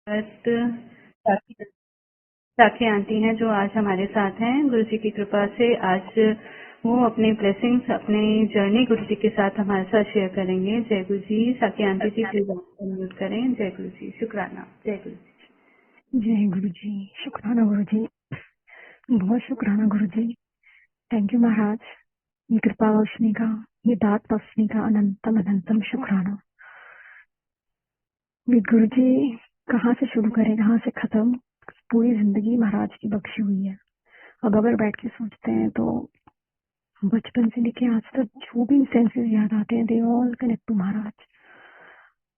साथी साथी आंटी हैं जो आज हमारे साथ हैं। गुरु जी की कृपा से आज वो अपने ब्लेसिंग्स अपने जर्नी गुरु जी के साथ हमारे साथ शेयर करेंगे। जय गुरु जी। साथी आंटी जी प्लीज अनम्यूट करें। जय गुरु जी। शुक्राना। जय गुरु जी। जय गुरु जी। शुक्राना गुरु जी। बहुत शुक्राना गुरु जी। थैंक यू महाराज। ये कृपा बख्शने का, ये दात बख्शने का अनंतम अनंतम शुक्राना। ये गुरु जी कहाँ से शुरू करें कहाँ से खत्म, पूरी जिंदगी महाराज की बख्शी हुई है। अब अगर बैठ के सोचते हैं तो बचपन से लेके आज तक जो भी सेंसेस याद आते हैं they all connect to Maharaj.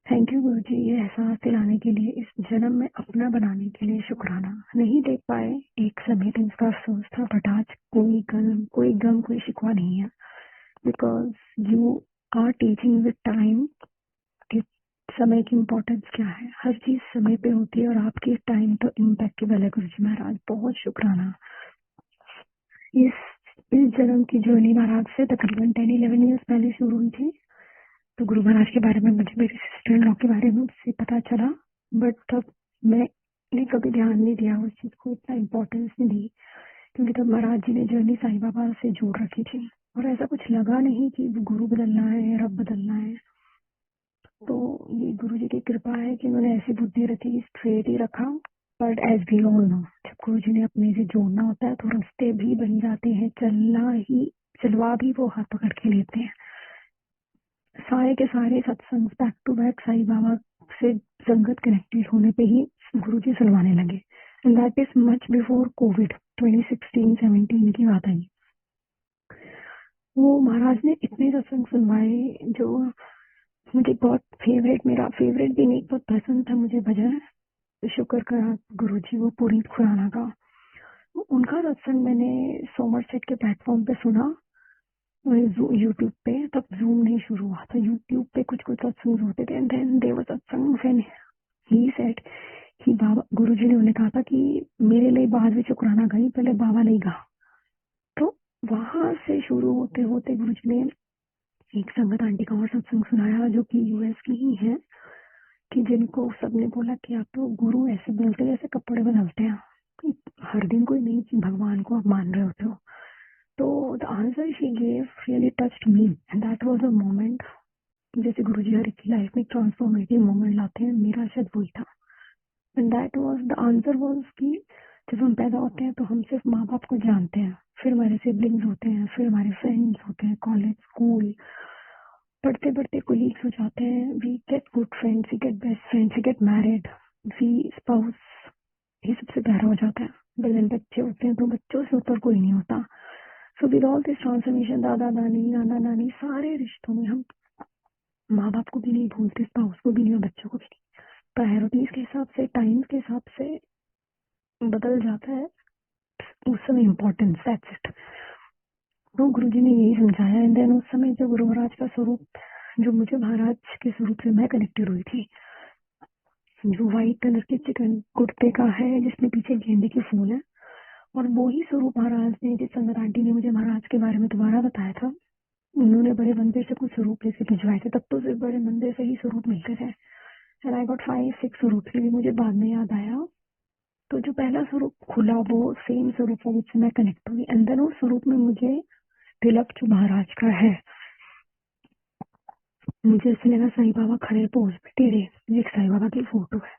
Thank you Guru ji, ये एहसास दिलाने के लिए, इस जन्म में अपना बनाने के लिए शुक्राना। नहीं देख पाए एक समय दिन का अफसोस था, बट आज कोई गम कोई शिकवा नहीं है, because you are teaching with time कि समय की इम्पोर्टेंस क्या है। हर चीज समय पे होती है और आपकी टाइम तो इम्पैक्टेबल है गुरु जी महाराज। बहुत शुक्राना। इस जन्म की जर्नी महाराज से तकरीबन 10-11 ईयर्स पहले शुरू हुई थी। तो गुरु महाराज के बारे में मुझे मेरी सिस्टर इन लॉ के बारे में उससे पता चला, बट तब मैंने कभी ध्यान नहीं दिया उस चीज को, इतना इम्पोर्टेंस नहीं दी, क्योंकि तब महाराज जी ने जर्नी साईं बाबा से जोड़ रखी थी और ऐसा कुछ लगा नहीं कि गुरु बदलना है, रब बदलना है। तो ये गुरु जी की कृपा है कि उन्होंने ऐसी बुद्धि रखी, स्ट्रेट ही रखा। But as we all know, जब गुरु जी ने अपने से जोड़ना होता है तो रास्ते भी बन जाते हैं, चलवा भी वो हाथ पकड़ के लेते हैं। सारे के सारे सत्संग back to back Sai Baba से संगत कनेक्टेड होने पे ही गुरुजी सुनवाने लगे, and that is much before Covid 2016-17 की बात है। वो महाराज ने इतने सत्संग सुनवाए जो मुझे बहुत मेरा फेवरेट भी नहीं, बहुत पसंद था मुझे भजन शुक्र करा गुरुजी वो पुनीत खुराना का। उनका सत्संग मैंने सोमरसेट के प्लेटफॉर्म पे सुना, यूट्यूब पे। तब जूम नहीं शुरू हुआ था, यूट्यूब पे कुछ सत्संग होते थे, एंड देन देयर वाज सत्संग व्हेन ही सेड कि बाबा गुरुजी ने उन्हें कहा था कि मेरे लिए बाद में शुक्राना गई, पहले बाबा ने गा। तो वहां से शुरू होते होते गुरुजी ने एक संगत आंटी का और सत्संग सुनाया जो कि यूएस की ही है, कि जिनको सबने बोला कि आप तो गुरु ऐसे बोलते जैसे कपड़े बदलते हैं, हर दिन कोई नई चीज भगवान को आप मान रहे होते हो। तो the answer she gave really touched me, and that was a moment. जैसे गुरुजी हर एक की लाइफ में ट्रांसफॉर्मेटिव मोमेंट लाते हैं, मेरा शायद वही था। And that was the answer was कि जब हम पैदा होते हैं तो हम सिर्फ माँ बाप को जानते हैं, फिर हमारे सिबलिंग्स होते हैं, फिर हमारे फ्रेंड्स होते हैं, कॉलेज स्कूल, पढ़ते पढ़ते कोलीग्स हो जाते हैं, we get good friends, we get best friends, we get married, we spouse, ये सबसे प्यारा हो जाता है। बल्कि बच्चे होते हैं तो बच्चों से ऊपर कोई नहीं होता। So with all this transformation, दादा दादी नाना नानी सारे रिश्तों में हम माँ बाप को भी नहीं भूलते, स्पाउस को भी नहीं और बच्चों को भी नहीं। प्रायोरिटीज के हिसाब से, टाइम के हिसाब से बदल जाता है उस समय इम्पोर्टेंस, दैट्स इट। तो गुरुजी ने यही समझाया। एंड देन उस समय जो गुरु महाराज का स्वरूप, जो मुझे महाराज के स्वरूप से मैं कनेक्टेड हुई थी, जो व्हाइट कलर के चिकन कुर्ते का है जिसमें पीछे गेंदे के फूल है, और वो ही स्वरूप महाराज ने, जिस संगत आंटी ने मुझे महाराज के बारे में दोबारा बताया था, उन्होंने बड़े मंदिर से कुछ स्वरूप जैसे भिजवाए थे। तब तो सिर्फ बड़े मंदिर से ही स्वरूप मिलते थे, एंड आई गॉट 5-6 स्वरूप, भी मुझे बाद में याद आया। तो जो पहला स्वरूप खुला वो सेम स्वरूप है जिससे मैं कनेक्ट हुई, एंड देन उस स्वरूप में मुझे तिलक जो महाराज का है, मुझे ऐसे लगा साईं बाबा खड़े पोज पे टेढ़े, एक साईं बाबा की फोटो है।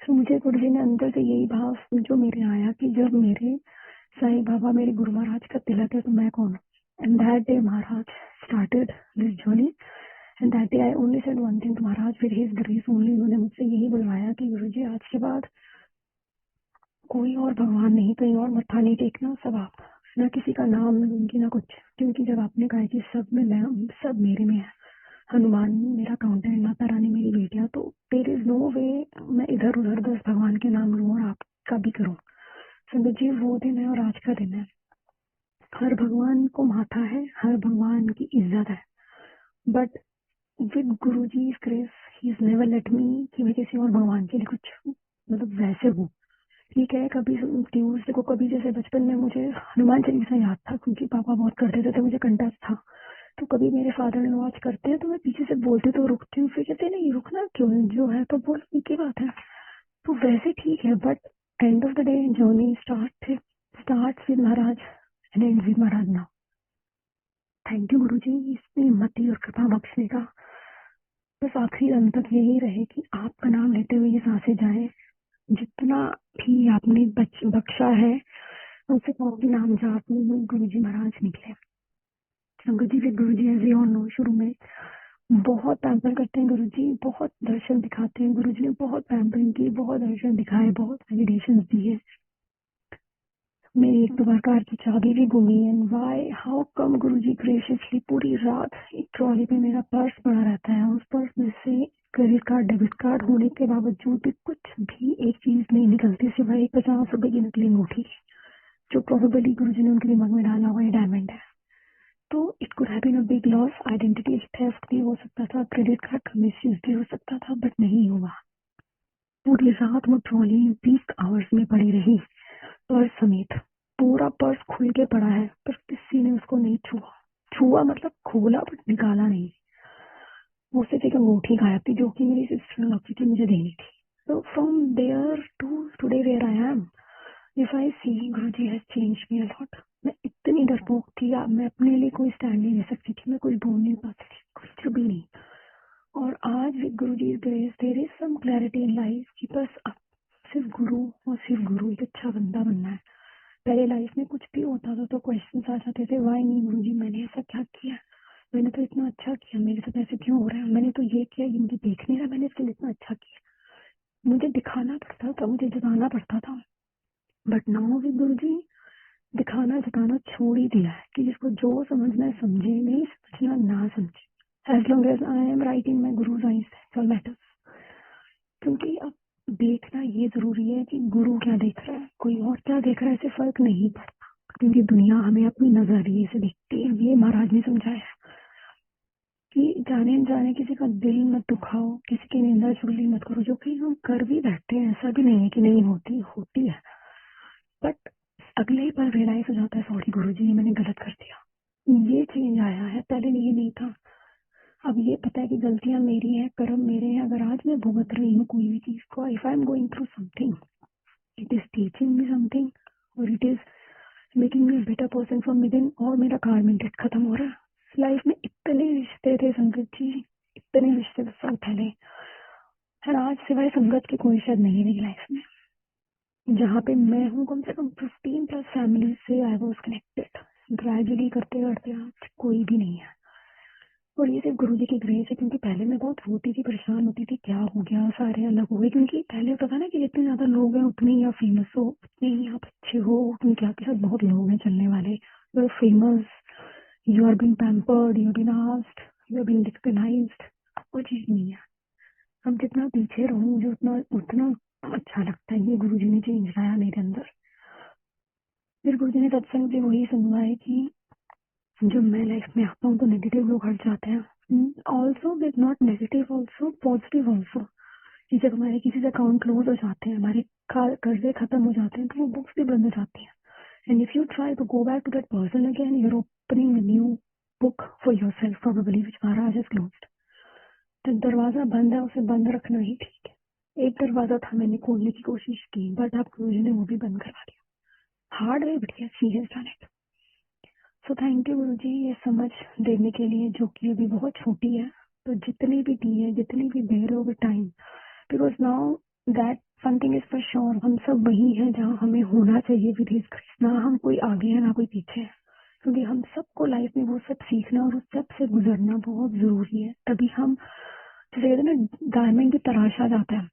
तो मुझे गुरुजी ने अंदर से यही भाव जो मेरे आया कि जब मेरे साईं बाबा मेरे गुरु महाराज का तिलक है तो मैं कौन हूँ। And that day Maharaj started this journey, and that day I only said one thing to Maharaj, फिर हिज ग्रेस ओनली। उन्होंने मुझसे यही बुलवाया कि गुरुजी आज के बाद कोई और भगवान नहीं, कहीं और मत्था नहीं टेकना, सब आप, ना किसी का नाम ना उनकी ना कुछ, क्योंकि जब आपने कहा कि सब में मैं, सब मेरे में है, हनुमान मेरा काउंटर है, माता रानी मेरी बेटियां, तो देयर इज नो वे मैं इधर उधर बस भगवान के नाम लूं और आपका भी करूं। संगत जी वो दिन है और आज का दिन है, हर भगवान को माथा है, हर भगवान की इज्जत है, but with Guru ji grace he is never let me कि मैं किसी और भगवान के लिए कुछ मतलब वैसे हूँ। ठीक है, कभी ट्यूजडे को, कभी जैसे बचपन में मुझे हनुमान चालीसा याद था क्योंकि पापा बहुत करते थे तो मुझे कंठस्थ था। तो कभी मेरे फादर इन लॉ करते हैं तो मैं पीछे से बोलती तो रुकती हूँ, फिर कहते नहीं रुकना क्यों, जो है तो बोल की बात है। तो वैसे ठीक है, but end of the day journey starts with Maharaj and ends with Maharaj now. Thank you Guru जी इतनी हिम्मती और कृपा बख्शने का। बस आखिरी दम तक यही रहे कि आपका नाम लेते हुए ये सांसें जाए, जितना भी आपने बख्शा है उससे काफी नाम जाप में गुरु जी महाराज निकले। संगत जी, फिर गुरु जी एज यू नो शुरू में बहुत पैम्पर करते हैं गुरु जी, बहुत दर्शन दिखाते हैं गुरु जी ने, बहुत पैम्परिंग की, बहुत दर्शन दिखाए, बहुत मेडिटेशन दिए। मेरी एक दो बार कार की चाबी भी घूमी and why how come Guru ji graciously पूरी रात एक ट्रॉली पे मेरा पर्स पड़ा रहता है, उस पर्स में से क्रेडिट कार्ड डेबिट कार्ड होने के बावजूद भी कुछ भी एक चीज नहीं निकलती सिवाय एक 50 रुपए की नकली अंगूठी, जो प्रोबेबली गुरु जी ने उनके दिमाग में डाला हुआ डायमंड है। तो it could have been a big loss, identity theft भी हो सकता था, क्रेडिट कार्ड का मिसयूज भी हो सकता था, बट नहीं हुआ। पूरी रात वो ट्रॉली पीक आवर्स में पड़ी रही, पर्स समेत पूरा पर्स खुल के पड़ा है, पर किसी ने उसको नहीं छुआ मतलब खोला बट निकाला नहीं। वो सिर्फ एक अंगूठी गायब थी जो कि मेरी सिस्टर ने रखी थी, मुझे देनी थी। तो from there to today where I am, if I see Guru ji has changed me a lot. मैं इतनी डरपोक थी, मैं अपने लिए कोई स्टैंड नहीं ले सकती थी, मैं कुछ बोल नहीं पाती थी, कुछ भी नहीं। और आज with Guru ji grace there is some clarity in life कि बस अब सिर्फ गुरु और सिर्फ गुरु, एक अच्छा बंदा बनना है। पहले लाइफ में कुछ भी होता था तो क्वेश्चन आ जाते थे, वाई नहीं गुरु जी, मैंने ऐसा क्या किया, मैंने तो इतना अच्छा किया, मेरे साथ ऐसे क्यों हो रहा है, मैंने तो ये किया, ये मुझे देख नहीं रहा, मैंने इसके लिए इतना अच्छा किया। मुझे दिखाना पड़ता था, मुझे जताना पड़ता था। बट नाउ विद गुरु जी दिखाना जताना छोड़ ही दिया है कि जिसको जो समझना है समझे, नहीं समझना ना समझे। As long as I am right in my Guru's eyes all matters. क्योंकि अब देखना ये जरूरी है कि गुरु क्या देख रहा है, कोई और क्या देख रहा है, इससे फर्क नहीं पड़ता, क्योंकि दुनिया हमें अपनी नजरिए से देखती है। ये महाराज ने समझाया कि जाने अनजाने किसी का दिल मत दुखाओ, किसी की निंदा चुगली मत करो, जो कि हम कर भी बैठते हैं, ऐसा भी नहीं है कि नहीं होती है। बट अगले ही पल रियलाइज हो जाता है, सॉरी गुरु जी मैंने गलत कर दिया, ये चेंज आया है, पहले ये नहीं था। अब ये पता है कि गलतियां मेरी हैं, कर्म मेरे हैं। अगर आज मैं भुगत रही हूँ कोई भी चीज को, if I am going through something, it is teaching me something और it is making me better person from within, और मेरा कार्मिक डेट खत्म हो रहा है। लाइफ में इतने रिश्ते थे संगत जी, इतने रिश्ते सब पहले, और आज सिवाय संगत के कोई शायद नहीं है मेरी लाइफ में। जहाँ पे मैं हूँ कम से कम 15+ फैमिली से आई वॉज कनेक्टेड, ग्रेजुअली करते करते आज कोई भी नहीं है। और ये सिर्फ गुरु जी की ग्रेस है, क्योंकि पहले मैं बहुत रोती थी, परेशान होती थी, क्या हो गया, सारे अलग हो गए। क्योंकि पहले होता था ना कि जितने ज्यादा लोग हैं उतने ही आप फेमस हो, उतने ही आप अच्छे हो, क्योंकि आपके साथ बहुत लोग हैं चलने वाले, you are famous, you are being pampered, you are being asked, you are being recognised. वो चीज नहीं है। हम जितना पीछे रहो मुझे उतना उतना अच्छा लगता है। ये गुरु जी ने चेंज लाया मेरे अंदर। फिर गुरु जी ने सत्संग से वही सुनवाए कि जब मैं लाइफ में आता हूँ तो नेगेटिव लोग हट जाते हैं, also with not negative, also positive also, कि जब हमारे किसी से अकाउंट क्लोज हो जाते हैं, हमारे कर्जे खत्म हो जाते हैं, तो वो बुक्स भी बंद हो जाती हैं। And if you try to go back to that person again, you are opening a new book for your self probably which Maharaj has closed. तो दरवाजा बंद है, उसे बंद रखना ही ठीक है। एक दरवाजा था, मैंने खोलने की कोशिश की, बट अब गुरु ने वो भी बंद करवा दिया। हार्ड वे बढ़िया, she has done it. So thank you Guru ji ये समझ देने के लिए, जो कि अभी बहुत छोटी है, तो जितनी भी दी है, जितनी भी देर over time, because now that something is for sure, हम सब वही हैं जहाँ हमें होना चाहिए विद हिज ग्रेस। ना हम कोई आगे है ना कोई पीछे है, क्योंकि हम सबको लाइफ में वो सब सीखना और उस सब से गुजरना बहुत जरूरी है। तभी हम, जैसे कहते हैं ना, डायमंड की तराशा जाता है।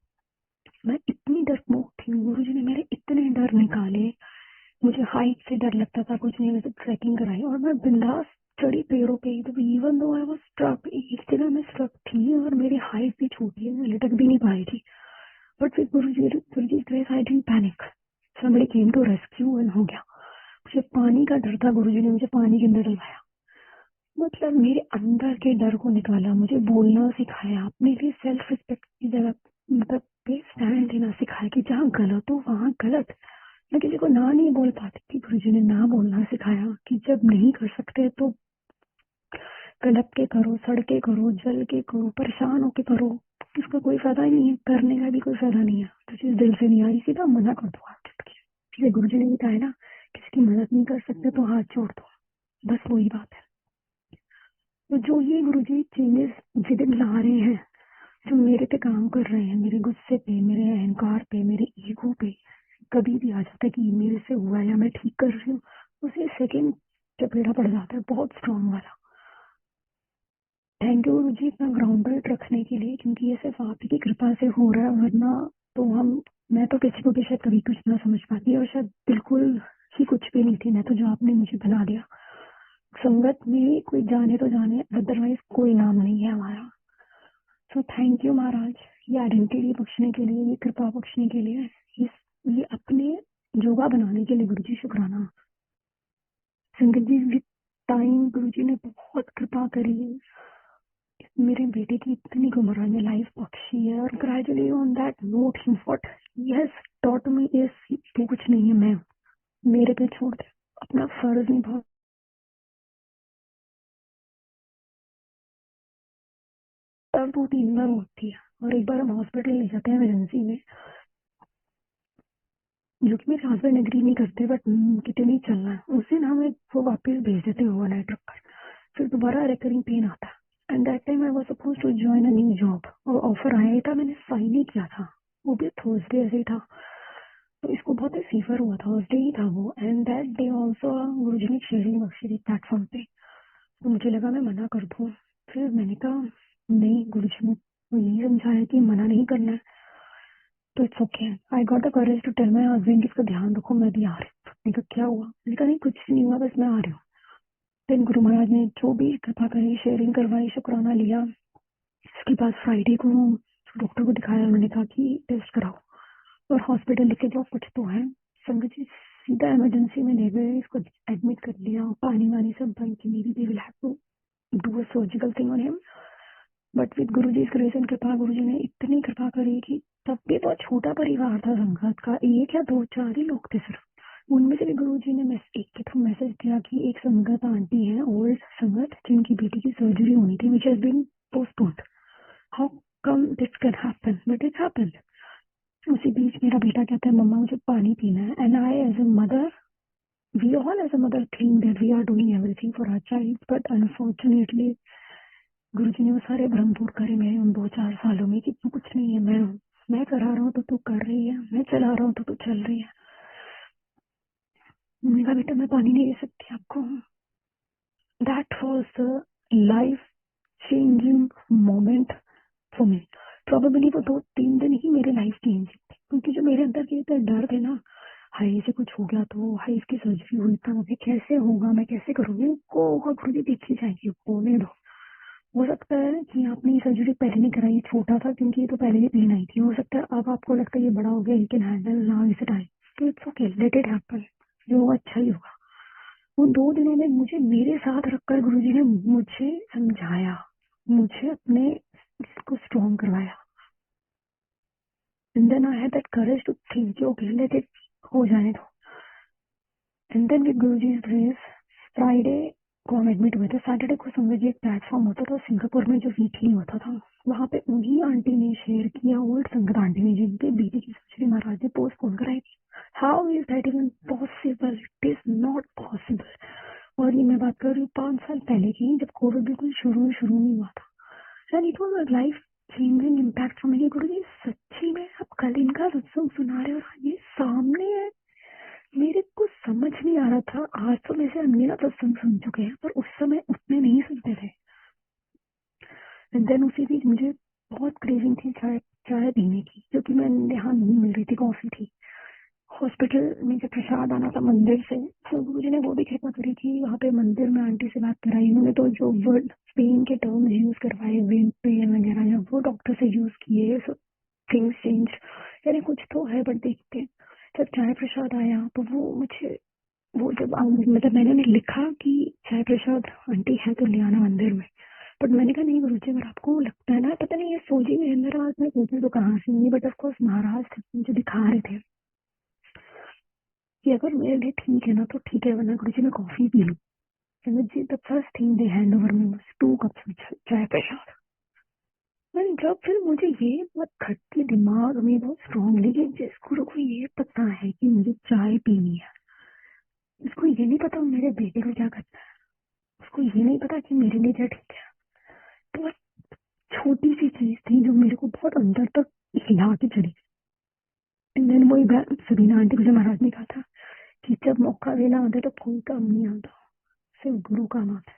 मैं इतनी डरपोक थी, गुरु जी ने मेरे इतने डर निकाले। मुझे हाइट से डर लगता था, कुछ नहीं, वैसे ट्रैकिंग कराई और मैं बिंदास चढ़ी पेड़ों पे। तो even though I was struck, एक जगह मैं स्ट्रक थी और मेरी हाइट भी छोटी है, मैं लटक भी नहीं पा रही थी। बट फिर Guru ji grace I didn't panic, somebody came to rescue and हो गया। मुझे पानी का डर था, गुरु जी ने मुझे पानी के अंदर डलवाया, मतलब मेरे अंदर के डर को निकाला, मुझे बोलना सिखाया, अपने लिए सेल्फ रिस्पेक्ट की जगह मतलब पे स्टैंड लेना सिखाया कि जहाँ गलत हो वहाँ गलत। मैं किसी को ना नहीं बोल पाती थी, गुरुजी ने ना बोलना सिखाया कि जब नहीं कर सकते तो गलत के करो, सड़ के करो, जल के करो, परेशान होके करो, उसका कोई फायदा ही नहीं है, करने का भी कोई फायदा नहीं है। तो चीज दिल से नहीं आ रही, सीधा मना कर दो हाथ जोड़ के। ठीक है, गुरुजी ने भी कहा है ना, किसी की मदद नहीं कर सकते तो हाथ जोड़ दो, बस वही बात है। तो जो ये गुरुजी चेंजेस विद इन ला रहे हैं, जो मेरे पे काम कर रहे हैं, मेरे गुस्से पे, मेरे अहंकार पे, मेरे ईगो पे, कभी भी आ जाता है कि मेरे से हुआ है या मैं ठीक कर रही हूँ, उसे सेकंड चपेड़ा पड़ जाता है बहुत स्ट्रांग वाला। थैंक यू गुरुजी इतना ग्राउंडेड रखने के लिए, क्योंकि ये सिर्फ आप ही की कृपा से हो रहा है, वरना तो मैं तो किसी को भी शायद कभी कुछ ना समझ पाती, और शायद बिल्कुल ही कुछ भी नहीं थी मैं तो, जो आपने मुझे बना दिया। संगत में कोई जाने तो जाने, अदरवाइज कोई नाम नहीं है हमारा। सो थैंक यू महाराज, ये आइडेंटिटी बख्शने के लिए, ये कृपा बख्शने के लिए, ये अपने योगा बनाने के लिए गुरुजी शुक्राना। संगत जी विद टाइम गुरुजी ने बहुत कृपा करी, मेरे बेटे की इतनी उम्र में लाइफ बख्शी है, और gradually on that note he what he has taught me is तू कुछ नहीं है, मैं मेरे पे छोड़ दे, अपना फर्ज निभा। तब 2-3 बार होती है, और एक बार हम हॉस्पिटल ले जाते हैं इमरजेंसी में, जो कि मेरे हस्बैंड एग्री नहीं करते, बट कितने नहीं चलना है, उस दिन हमें वो वापस भेज देते हैं ओवरनाइट रखकर, फिर दोबारा रिकरिंग पेन आता है। And that time I was suppose to join a new job, और ऑफर आया ही था, मैंने साइन ही किया था, वो भी थर्सडे ऐसे ही था। तो इसको बहुत ही फीवर हुआ था, उस डे ही था वो, एंड दैट डे ऑल्सो गुरुजी ने शेयरिंग बख्शी थी प्लेटफॉर्म पे। तो मुझे लगा मैं मना कर दूं, फिर मैंने कहा नहीं, गुरुजी ने तो यही समझाया कि मना नहीं करना है, तो it's okay. I got the courage to tell my husband इसका ध्यान रखो, मैं भी आ रही हूँ। मैंने कहा क्या हुआ, मैंने कहा नहीं कुछ नहीं हुआ, बस मैं आ रही हूँ। देन गुरु महाराज ने जो भी कृपा करी, शेयरिंग करवाई, शुक्राना लिया। इसके बाद फ्राइडे को डॉक्टर को दिखाया, उन्होंने कहा कि टेस्ट कराओ और हॉस्पिटल लेके जाओ, कुछ तो है। संगत जी सीधा इमरजेंसी में ले गए, इसको एडमिट कर लिया, पानी वानी सब बंद की, मेरी they will have to do a surgical thing on him. But with Guruji grace and कृपा, गुरुजी ने इतनी कृपा करी कि तब भी बहुत छोटा परिवार था संगत का, एक या 2-4 ही लोग थे सिर्फ। उनमें से भी गुरुजी ने एक के थ्रू मैसेज दिया कि एक संगत आंटी है, ओल्ड संगत, जिनकी बेटी की सर्जरी होनी थी, which has been postponed. How come this can happen, but it happened. उसी बीच मेरा बेटा कहता है मम्मा मुझे पानी पीना है, and I as a mother, we all as a mother think that we are doing everything for our child, but unfortunately Guruji ने वो सारे भ्रम दूर करे मेरे उन 2-4 सालों में कि तू कुछ नहीं है, मैं हूँ, मैं करा रहा हूँ तो तू कर रही है, मैं चला रहा हूँ तो तू चल रही है। मैंने कहा बेटा मैं पानी नहीं दे सकती आपको। That was the life changing moment for me. Probably वो 2-3 दिन ही मेरे लाइफ चेंज थे, क्योंकि जो मेरे अंदर के इतने डर थे ना, हाई से कुछ हो गया तो, हाई इसकी सर्जरी हुई तो अभी कैसे होगा, मैं कैसे करूंगी, उनको होगा गुरुजी देखी जाएगी, होने दो। हो सकता है कि आपने ये सर्जरी पहले नहीं कराई, छोटा था, क्योंकि ये तो पहले ही पेन आई थी, हो सकता है अब आपको लगता है ये बड़ा हो गया, यू कैन हैंडल नाउ इस टाइम, तो it's okay, let it happen, जो होगा अच्छा ही होगा। उन 2 दिनों में मुझे मेरे साथ रखकर गुरुजी ने मुझे समझाया, मुझे अपने इसको स्ट्रॉन्ग करवाया। And then I had that courage to think okay let it हो जाने दो। And then with Guruji's grace Friday को हम एडमिट हुए थे, सैटरडे को संगत जी एक प्लेटफॉर्म होता था सिंगापुर में जो वीकली होता था, वहाँ पे उन्हीं आंटी ने शेयर किया, ओल्ड संगत आंटी ने, जिनके बेटी की सर्जरी महाराज ने पोस्टपोन कराई थी। How is that even possible, it is not possible. और ये मैं बात कर रही हूँ 5 साल पहले की, जब कोविड बिल्कुल शुरू में हुआ था, and it was life changing impact for me. गुरु जी सच्ची में आप कल इनका सत्संग सुना रहे हो और ये सामने है, मेरे को समझ नहीं आ रहा था। आज तो वैसे अनगिनत सत्संग सुन चुके हैं, पर उस समय उतने नहीं सुनते थे। एंड देन उसी बीच मुझे बहुत क्रेविंग थी चाय चाय पीने की, क्योंकि मैं यहाँ नहीं मिल रही थी, कॉफी थी। हॉस्पिटल में जब प्रसाद आना था मंदिर से, तो गुरुजी ने वो भी कृपा करी थी, वहाँ पे मंदिर में आंटी से बात कराई, उन्होंने तो जो वर्ड पेन के टर्म्स यूज करवाए, वेन पेन वगैरह, जब वो डॉक्टर से यूज किए, सो थिंग्स चेंज, यानी कुछ तो है, बट देखते हैं। जब चाय प्रसाद आया तो वो मुझे, वो जब मतलब मैंने उन्हें लिखा कि चाय प्रसाद आंटी है तो ले आना मंदिर में, बट मैंने कहा नहीं गुरुजी, अगर आपको लगता है ना, पता नहीं ये सोची में है मेरा, आज मैं पूछूं तो कहाँ से हुई, बट ऑफकोर्स महाराज थे मुझे दिखा रहे थे कि अगर मेरे लिए ठीक है ना तो ठीक है, वरना गुरुजी मैं कॉफी पी लूँ। संगत जी the first thing they hand over me was 2 cups chai prasad. मैंने जब फिर मुझे ये बात खटकी दिमाग में बहुत स्ट्रांगली कि जिस गुरु को ये पता है कि मुझे चाय पीनी है, उसको ये नहीं पता मेरे बेटे को क्या करना है, उसको ये नहीं पता कि मेरे लिए क्या ठीक है। तो छोटी सी चीज थी जो मेरे को बहुत अंदर तक हिला के चली। देन वही सबीना आंटी को जो महाराज ने कहा था कि जब मौका देना आता है तो कोई काम नहीं आता, सिर्फ गुरु काम आता है,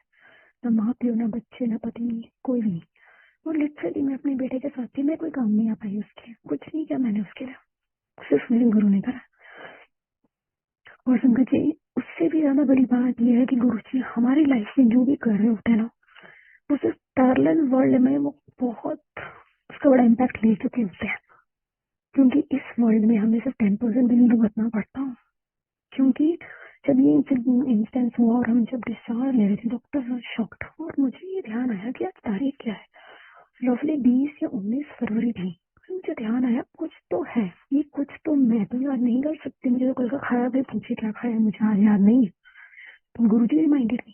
ना माँ प्यो, ना बच्चे, ना पति, कोई भी नहीं। और लिटरली मैं अपने बेटे के साथ थी, मैं कोई काम नहीं आ पाई उसके, कुछ नहीं किया मैंने उसके लिए, सिर्फ मेरे गुरु ने करा। और संगत जी, उससे भी ज्यादा बड़ी बात यह है कि गुरु जी हमारी लाइफ में जो भी कर रहे होते हैं ना, वो सिर्फ पैरेलल वर्ल्ड में वो बहुत उसका बड़ा इम्पैक्ट ले चुके होते हैं, क्योंकि इस वर्ल्ड में हमें सिर्फ 10% भी नहीं भुगतना पड़ता। क्योंकि जब ये इंस्टेंस हुआ और हम जब डिस्चार्ज ले रहे थे, डॉक्टर शॉक्ड, और मुझे ये ध्यान आया कि आज तारीख क्या है, रफली 20 या 19 फरवरी थी। मुझे ध्यान आया कुछ तो है, ये कुछ तो मैं तो याद नहीं कर सकती, मुझे तो कल का खाया भी पूछे क्या खाया मुझे आज याद नहीं है। तो Guru ji reminded me.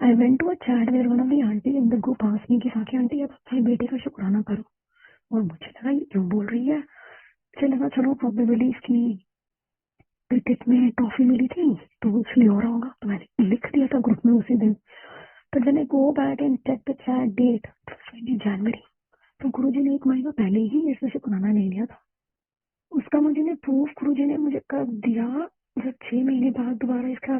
I went to a chat where one of the aunty in the group asked me कि साकी आंटी आप अपने बेटे का शुक्राना करो। और मुझे लगा ये क्यों बोल रही है, मुझे लगा चलो प्रोबेबली इसकी क्रिकेट में ट्रॉफी मिली थी तो इसलिए हो रहा होगा, तो मैंने लिख दिया था ग्रुप में उसी दिन। But then I go back and check the chat date, 20 जनवरी। तो गुरुजी ने 1 महीना पहले ही मेरे से शुक्राना ले लिया था। उसका मुझे प्रूफ गुरुजी ने मुझे कब दिया, जब 6 महीने बाद दोबारा इसका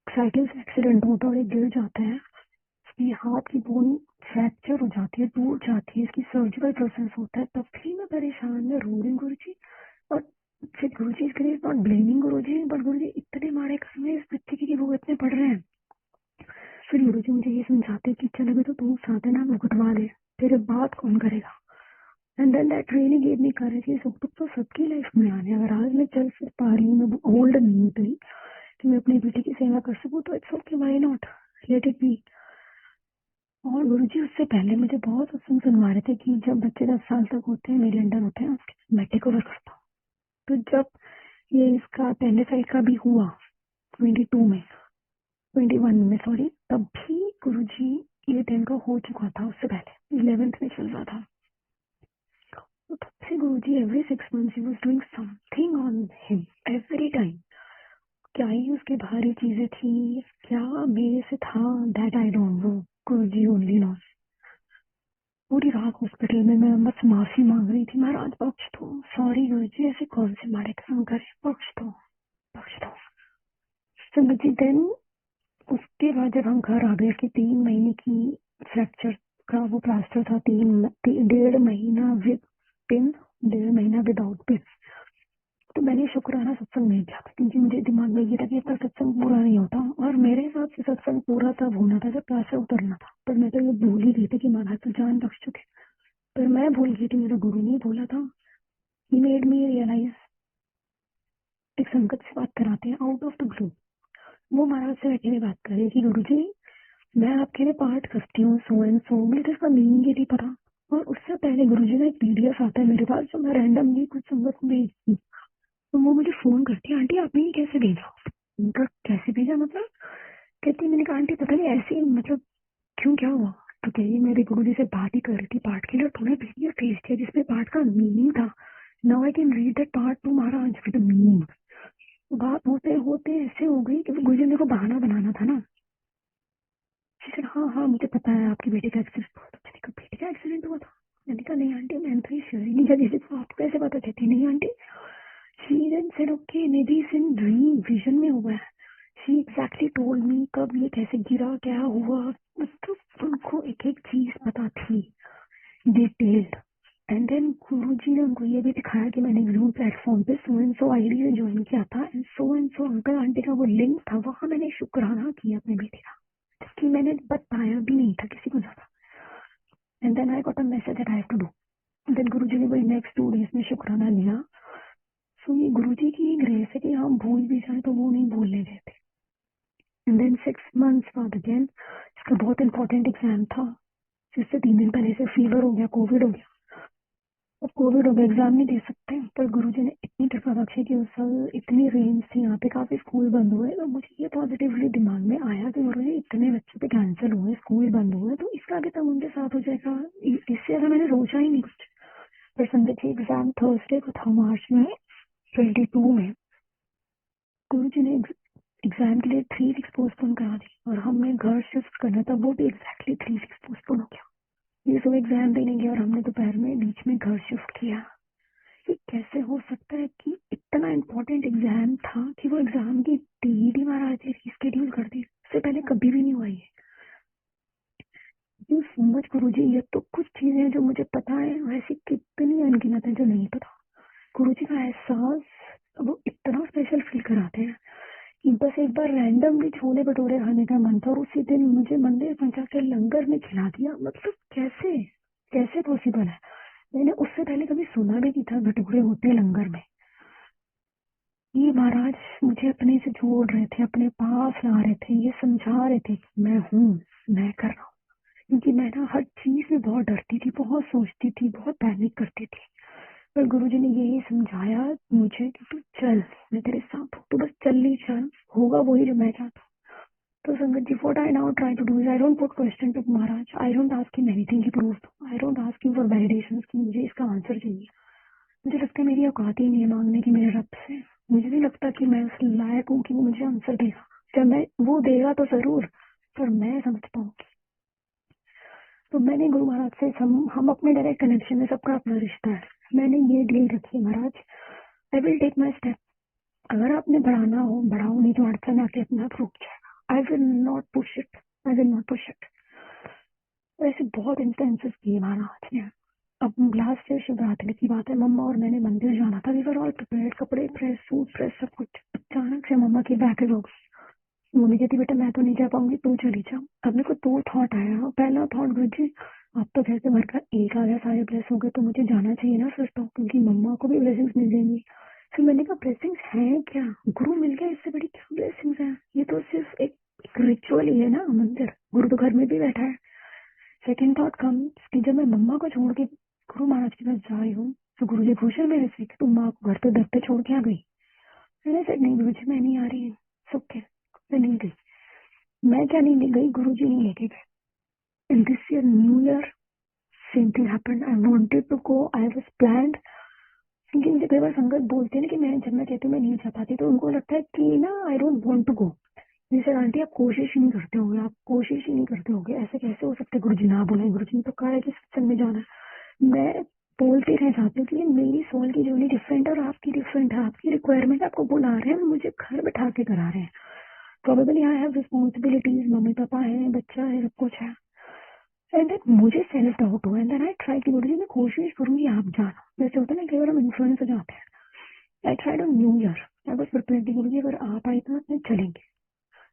साइकिल से एक्सीडेंट होता है और ये गिर जाता है, इसकी हाथ की बोन फ्रैक्चर हो जाती है, टूट जाती है, इसकी सर्जिकल प्रोसेस होता है, तब भी मैं परेशान में रो रही गुरुजी। और फिर गुरुजी इसके लिए नॉट ब्लेमिंग गुरुजी, बट गुरुजी इतने मारे कसम इस बच्चे की कि वो इतने पढ़ रहे हैं। फिर गुरुजी मुझे ये समझाते कि चल अभी तो तू साधना भुगतवा ले, तेरे बात कौन करेगा। And then that really gave me courage कि सुख दुख तो सबकी लाइफ में आने, अगर आज मैं चल फिर पा रही हूँ, मैं ओल्ड नहीं हूँ इतनी कि मैं अपनी बेटी की सेवा कर सकूँ, तो it's okay, why not, let it be. और गुरुजी उससे पहले मुझे बहुत सत्संग सुनवा रहे थे कि जब बच्चे 10 साल तक होते हैं, मेरे अंडर होते हैं, उसके मैं टेक ओवर करता हूँ। तो जब ये इसका अपेंडिसाइट का भी हुआ 22 में 21 में सॉरी, तब भी गुरुजी ये दिन का हो चुका था, उससे पहले 11th में चल रहा था। तो तब से Guruji every 6 months he was doing something on him every time. क्या ही उसकी भारी चीजें थी, क्या मेरे से था, that I don't know, Guruji only knows. पूरी रात हॉस्पिटल में मैं बस माफी मांग रही थी, महाराज बख्श दो, सॉरी गुरुजी, ऐसे कौन से मारे कसम करे, बख्श दो बख्श दो। संगत जी देन उसके बाद जब हम घर आ गए कि 3 महीने की फ्रैक्चर का वो प्लास्टर था, 1.5 महीना विद पिन, 1.5 महीना विदाउट पिन। तो मैंने शुक्राना सत्संग नहीं किया था, क्योंकि मुझे दिमाग में ये था कि इसका सत्संग पूरा नहीं होता, और मेरे हिसाब से सत्संग पूरा तब होना था जब प्लास्टर उतरना था, पर मैं तो ये भूल ही गई थी कि महाराज तो जान बख्श चुके। पर मैं भूल गई थी, मेरा गुरु ने बोला था, ही मेड मी रियलाइज। एक संगत से बात कराते हैं आउट ऑफ द ब्लू, वो महाराज से बैठे हुए बात कर रही थी, गुरु जी मैं आपके लिए पाठ करती हूँ सो एंड सो, मुझे तो इसका मीनिंग ही नहीं पता। और उससे पहले गुरुजी का एक पीडीएफ आता है मेरे पास जो मैं रैंडमली कुछ संगत में भेजती हूँ, तो वो मुझे फोन करती है, आंटी आपने ये कैसे भेजा। उनका कैसे भेजा मतलब, कहती मैंने कहा आंटी पता नहीं ऐसे ही, मतलब क्यों क्या हुआ। तो कही मेरे गुरुजी से बात ही कर रही थी पाठ के लिए, और थोड़ा पीडीएफ भेज दिया जिसमें पाठ का मीनिंग था। Now I can read that part two Maharaj with the meaning. बात होते होते ऐसे हो गई कि गुरुजी ने को बहाना बनाना था ना। हाँ हाँ मुझे पता है आपके बेटे का एक्सीडेंट हुआ था। मैंने कहा बेटे का एक्सीडेंट हुआ था, मैंने कहा नहीं आंटी मैंने तो ये श्योर ही नहीं किया, जैसे तो आपको कैसे पता, कहती नहीं aunty, she then said okay maybe in dream vision में हुआ है। शी एग्जैक्टली टोल्ड मी कब ये कैसे गिरा क्या हुआ, मतलब उनको एक एक चीज पता थी डिटेल्ड। एंड देन गुरुजी ने उनको ये भी दिखाया कि मैंने जूम प्लेटफॉर्म पे सो एंड सो आईडी से ज्वाइन किया था, एंड सो अंकल आंटी का वो लिंक था, वहां मैंने शुक्राना किया अपने बेटे का, कि मैंने बताया भी नहीं था किसी को ज्यादा। And then I got a message that I have to do. Then Guruji ने वही नेक्स्ट 2 days में शुक्राना लिया। सो ये गुरुजी की ग्रेस है कि हम भूल भी जाए तो वो नहीं भूलने देते। एंड देन 6 months बाद अगेन इसका बहुत इंपॉर्टेंट एग्जाम था, जिससे 3 दिन पहले से फीवर हो गया, कोविड हो गया। अब कोविड हो गया, एग्जाम नहीं दे सकते, पर गुरुजी ने इतनी कृपा बख्शी कि उस साल इतनी रेंज थी यहाँ पे, काफी स्कूल बंद हुए, तो मुझे ये पॉजिटिवली दिमाग में आया कि गुरुजी इतने बच्चों पे कैंसिल हुए, स्कूल बंद हुए, तो इसका आगे तब उनके साथ हो जाएगा, इससे ज्यादा मैंने सोचा ही नहीं कुछ। पर संडे की एग्जाम थर्सडे को था, मार्च में 22 में। गुरुजी ने एग्जाम के लिए 3 वीक्स पोस्टपोन करा दी, और हमने घर शिफ्ट करना था, वो भी एग्जैक्टली 3 वीक्स पोस्टपोन हो गया। ये सब एग्जाम देने गया और हमने दोपहर में बीच में घर शिफ्ट किया। ये कैसे हो सकता है कि इतना इम्पोर्टेंट एग्जाम था कि वो एग्जाम की डेट ही महाराज ने रिस्केड्यूल कर दी, इससे पहले कभी भी नहीं हुआ ये। यू सो मच गुरुजी, ये तो कुछ चीजें जो मुझे पता है, वैसे कितनी अनगिनत है जो नहीं पता। गुरुजी का एहसास वो इतना स्पेशल फील कराते हैं कि बस एक बार रैंडमली छोले भटूरे खाने का मन था और उसी दिन मुझे मंदिर पहुंचा के लंगर में खिला दिया। मतलब कैसे कैसे पॉसिबल है? मैंने उससे पहले कभी सुना भी नहीं था भटूरे होते हैं लंगर में। ये महाराज मुझे अपने से जोड़ रहे थे, अपने पास ला रहे थे, ये समझा रहे थे कि मैं हूँ, मैं कर रहा हूँ। क्योंकि मैं ना हर चीज में बहुत डरती थी, बहुत सोचती थी, बहुत पैनिक करती थी, पर गुरुजी ने यही समझाया मुझे कि तू चल, मैं तेरे साथ हूँ, तू बस चल ही चल, होगा वही जो मैं चाहता हूँ। तो संगत जी, what I now try to do is I don't put question to Maharaj. I don't ask him anything कि proof दो. I don't ask him for validations कि मुझे इसका आंसर चाहिए। मुझे लगता है मेरी औकात ही नहीं है मांगने की मेरे रब से। मुझे नहीं लगता कि मैं उस लायक हूँ कि वो मुझे आंसर देगा। जब मैं वो देगा तो जरूर, पर मैं समझ पाऊंगी। तो मैंने गुरु महाराज से हम अपने डायरेक्ट कनेक्शन में, सबका अपना रिश्ता है। मैंने ये डील रखी है, Maharaj I will take my step. अगर आपने बढ़ाना हो बढ़ाओ, नहीं तो अड़चन आके अपने आप रुक जाएगा। I will not push it, I will not push it. ऐसे बहुत इंस्टेंसेस किए महाराज ने। अब लास्ट ईयर शिवरात्रि की बात है, मम्मा और मैंने मंदिर जाना था, वी वर ऑल प्रिपेयर्ड, कपड़े प्रेस, सूट प्रेस, सब कुछ। अचानक से मम्मा की बैकल हो गई। मम्मी कहती बेटा मैं तो नहीं जा पाऊंगी, तू चली जा। अब मेरे को 2 थॉट आया। पहला थॉट, गुरुजी अब तो जैसे भर का एक आ गया, सारे ब्लेस हो गए, तो मुझे जाना चाहिए ना फिर तो, क्योंकि मम्मा को भी ब्लेसिंग्स मिल जाएंगी। फिर मैंने कहा ब्लेसिंग्स हैं क्या, गुरु मिल गया, इससे बड़ी क्या ब्लेसिंग्स है? ये तो सिर्फ एक रिचुअल ही है ना, मंदिर, गुरु तो घर में भी बैठा है। सेकेंड थॉट कम्स कि जब मैं मम्मा को छोड़ के गुरु महाराज के पास जा रही हूँ, तो गुरु जी पूछ रहे मेरे से कि तुम माँ को घर पे दर पे छोड़ के आ गई? मैंने सेड नहीं गुरु जी, मैं नहीं आ रही हूँ, सुख है, मैं नहीं गई। मैं क्या नहीं गई, गुरु जी नहीं लेके गए। And this year new year same thing happened. I wanted to go, I was planned. क्योंकि मुझे कई बार संगत बोलते हैं ना कि मैं जब मैं कहती हूँ मैं नहीं जा पाती, तो उनको लगता है कि ना I don't want to go. जैसे आंटी आप कोशिश ही नहीं करते होगे, आप कोशिश ही नहीं करते होगे, ऐसे कैसे हो सकता है? गुरुजी ना बोले, गुरुजी ने तो कहा है कि सत्संग में जाना है। मैं बोलती रह जाती हूँ कि मेरी सोल की जर्नी डिफरेंट है और आपकी डिफरेंट है। आपकी रिक्वायरमेंट आपको बुला रहे हैं और मुझे घर बैठा के करा रहे हैं। Probably I have responsibilities, mummy papa है, बच्चा है, सब कुछ है। एंड देन मुझे सेल्फ डाउट हुआ, एंड देन आई ट्राई कि गुरुजी मैं कोशिश करूंगी आप जाना। जैसे होता है ना, कई बार हम इन्फ्लुएंस हो जाते हैं। I tried on new year, I was prepared, Guruji अगर आप आए तो अपने चलेंगे।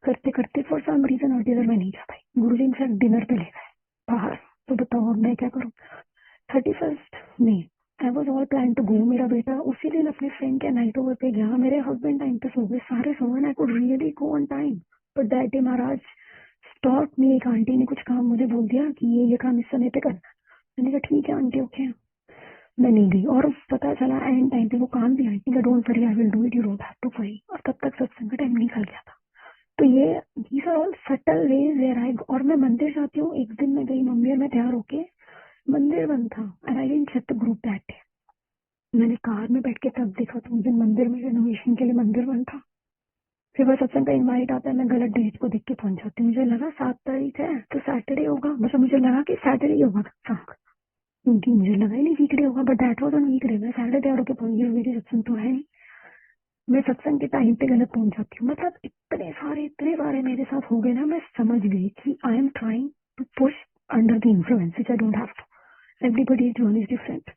करते करते फॉर सम रीजन और अदर मैं नहीं जा पाई। गुरुजी इनफैक्ट डिनर पे ले गए बाहर। तो बताओ अब मैं क्या करूँ? 31st में I was all plan to go. मेरा बेटा उसी दिन अपने फ्रेंड के नाइट ओवर पे गया, मेरे हस्बैंड टाइम पे सो गए, सारे सो गए, I could really go on time. But that day Maharaj stop में एक आंटी ने कुछ काम मुझे बोल दिया कि ये काम इस समय पे करना। मैंने कहा ठीक है आंटी, ओके। मैं नहीं गई और पता चला एंड टाइम पे वो काम भी आंटी का, don't worry I will do it, you don't have to worry. और तब तक सत्संग का टाइम निकल गया था। तो ये these are all subtle ways where I, और मैं मंदिर जाती हूँ। एक दिन मैं गई मम्मी और मैं तैयार होके, मंदिर बंद था and I didn't check the group that day. मैंने कार में बैठ के तब देखा तो उस दिन मंदिर में रेनोवेशन के लिए मंदिर बंद था। फिर बस सत्संग का इनवाइट आता है, मैं गलत डेट को देख के पहुंच जाती हूँ। मुझे लगा 7 तारीख है तो सैटरडे होगा, मतलब मुझे लगा कि सैटरडे ही होगा सत्संग, क्योंकि मुझे लगा ही नहीं वीकडे होगा। बट दैट वाज ऑन वीकडे। मैं सैटरडे तैयार होके पहुंच गई, मेरी सत्संग तो है नहीं। मैं सत्संग के टाइम पे गलत पहुंच जाती हूँ। मतलब इतने सारे मेरे साथ हो गए ना, मैं समझ गई कि I am trying to push under the influence which I don't have to. Everybody's journey is different.